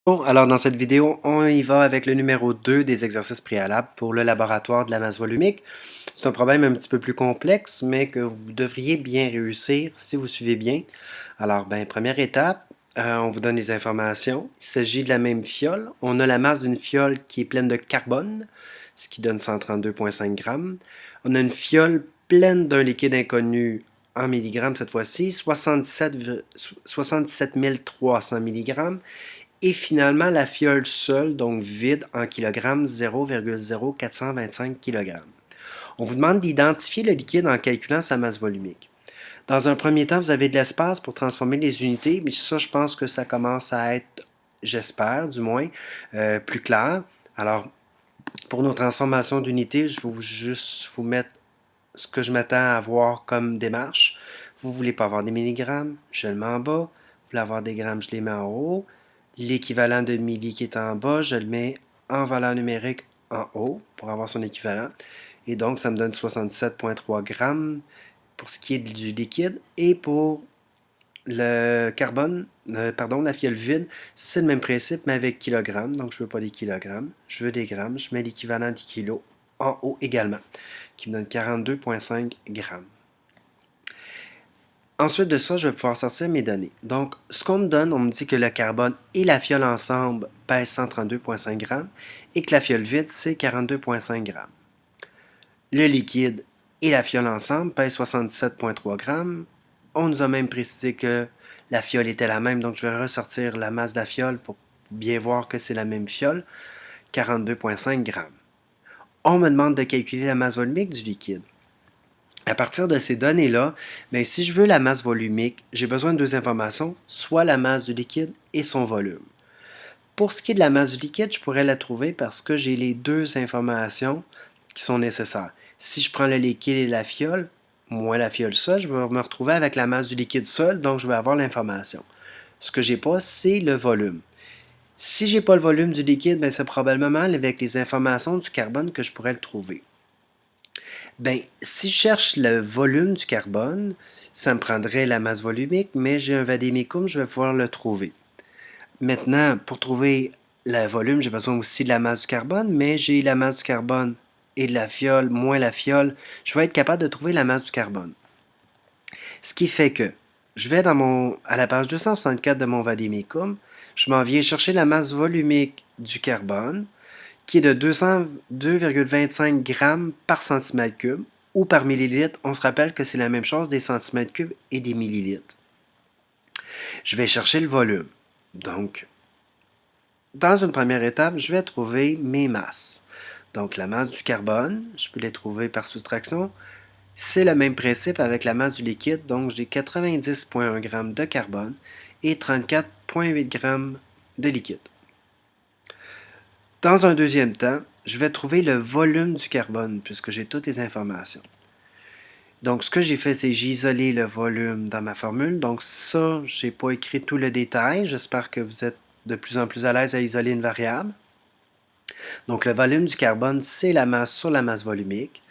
Bon, alors dans cette vidéo, on y va avec le numéro 2 des exercices préalables pour le laboratoire de la masse volumique. C'est un problème un petit peu plus complexe, mais que vous devriez bien réussir si vous suivez bien. Alors, première étape, on vous donne les informations. Il s'agit de la même fiole. On a la masse d'une fiole qui est pleine de carbone, ce qui donne 132,5 grammes. On a une fiole pleine d'un liquide inconnu en milligrammes cette fois-ci, 67 300 milligrammes. Et finalement, la fiole seule, donc vide, en kilogrammes, 0,0425 kg. On vous demande d'identifier le liquide en calculant sa masse volumique. Dans un premier temps, vous avez de l'espace pour transformer les unités, mais ça, je pense que ça commence à être, j'espère du moins, plus clair. Alors, pour nos transformations d'unités, je vais juste vous mettre ce que je m'attends à voir comme démarche. Vous ne voulez pas avoir des milligrammes, je le mets en bas. Vous voulez avoir des grammes, je les mets en haut. L'équivalent de milli qui est en bas, je le mets en valeur numérique en haut pour avoir son équivalent. Et donc, ça me donne 67,3 grammes pour ce qui est du liquide. Et pour le carbone, la fiole vide, c'est le même principe, mais avec kilogrammes. Donc, je ne veux pas des kilogrammes, je veux des grammes. Je mets l'équivalent du kilo en haut également, qui me donne 42,5 grammes. Ensuite de ça, je vais pouvoir sortir mes données. Donc, ce qu'on me donne, on me dit que le carbone et la fiole ensemble pèsent 132,5 grammes et que la fiole vide, c'est 42,5 grammes. Le liquide et la fiole ensemble pèsent 77,3 grammes. On nous a même précisé que la fiole était la même, donc je vais ressortir la masse de la fiole pour bien voir que c'est la même fiole, 42,5 grammes. On me demande de calculer la masse volumique du liquide. À partir de ces données-là, si je veux la masse volumique, j'ai besoin de deux informations, soit la masse du liquide et son volume. Pour ce qui est de la masse du liquide, je pourrais la trouver parce que j'ai les deux informations qui sont nécessaires. Si je prends le liquide et la fiole, moins la fiole seule, je vais me retrouver avec la masse du liquide seul, donc je vais avoir l'information. Ce que j'ai pas, c'est le volume. Si j'ai pas le volume du liquide, c'est probablement avec les informations du carbone que je pourrais le trouver. Si je cherche le volume du carbone, ça me prendrait la masse volumique, mais j'ai un vadémécum, je vais pouvoir le trouver. Maintenant, pour trouver le volume, j'ai besoin aussi de la masse du carbone, mais j'ai la masse du carbone et de la fiole, moins la fiole, je vais être capable de trouver la masse du carbone. Ce qui fait que je vais à la page 264 de mon vadémécum, je m'en viens chercher la masse volumique du carbone, qui est de 2,25 grammes par centimètre cube, ou par millilitre. On se rappelle que c'est la même chose des centimètres cubes et des millilitres. Je vais chercher le volume. Donc, dans une première étape, je vais trouver mes masses. Donc, la masse du carbone, je peux les trouver par soustraction. C'est le même principe avec la masse du liquide. Donc, j'ai 90,1 g de carbone et 34,8 g de liquide. Dans un deuxième temps, je vais trouver le volume du carbone puisque j'ai toutes les informations. Donc, ce que j'ai fait, c'est j'ai isolé le volume dans ma formule. Donc, ça, je n'ai pas écrit tout le détail. J'espère que vous êtes de plus en plus à l'aise à isoler une variable. Donc, le volume du carbone, c'est la masse sur la masse volumique.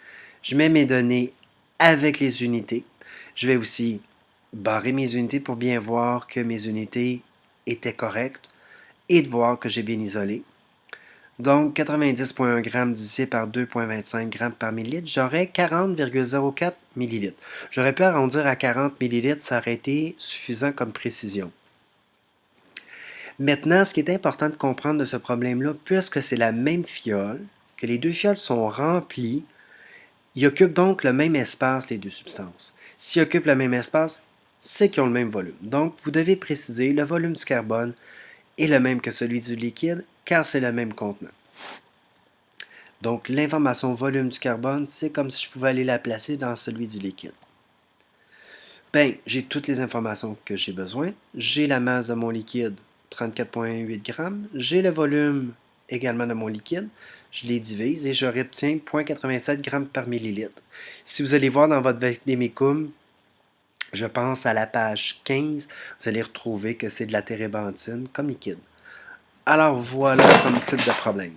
Je mets mes données avec les unités. Je vais aussi barrer mes unités pour bien voir que mes unités étaient correctes et de voir que j'ai bien isolé. Donc, 90,1 g divisé par 2,25 g par millilitre, j'aurais 40,04 ml. J'aurais pu arrondir à 40 ml, ça aurait été suffisant comme précision. Maintenant, ce qui est important de comprendre de ce problème-là, puisque c'est la même fiole, que les deux fioles sont remplies, ils occupent donc le même espace, les deux substances. S'ils occupent le même espace, c'est qu'ils ont le même volume. Donc, vous devez préciser le volume du carbone est le même que celui du liquide, car c'est le même contenant. Donc, l'information volume du carbone, c'est comme si je pouvais aller la placer dans celui du liquide. J'ai toutes les informations que j'ai besoin. J'ai la masse de mon liquide, 34,8 g. J'ai le volume également de mon liquide. Je les divise et je obtiens 0,87 g par millilitre. Si vous allez voir dans votre vadémécum, je pense à la page 15, vous allez retrouver que c'est de la térébenthine comme liquide. Alors voilà comme type de problème.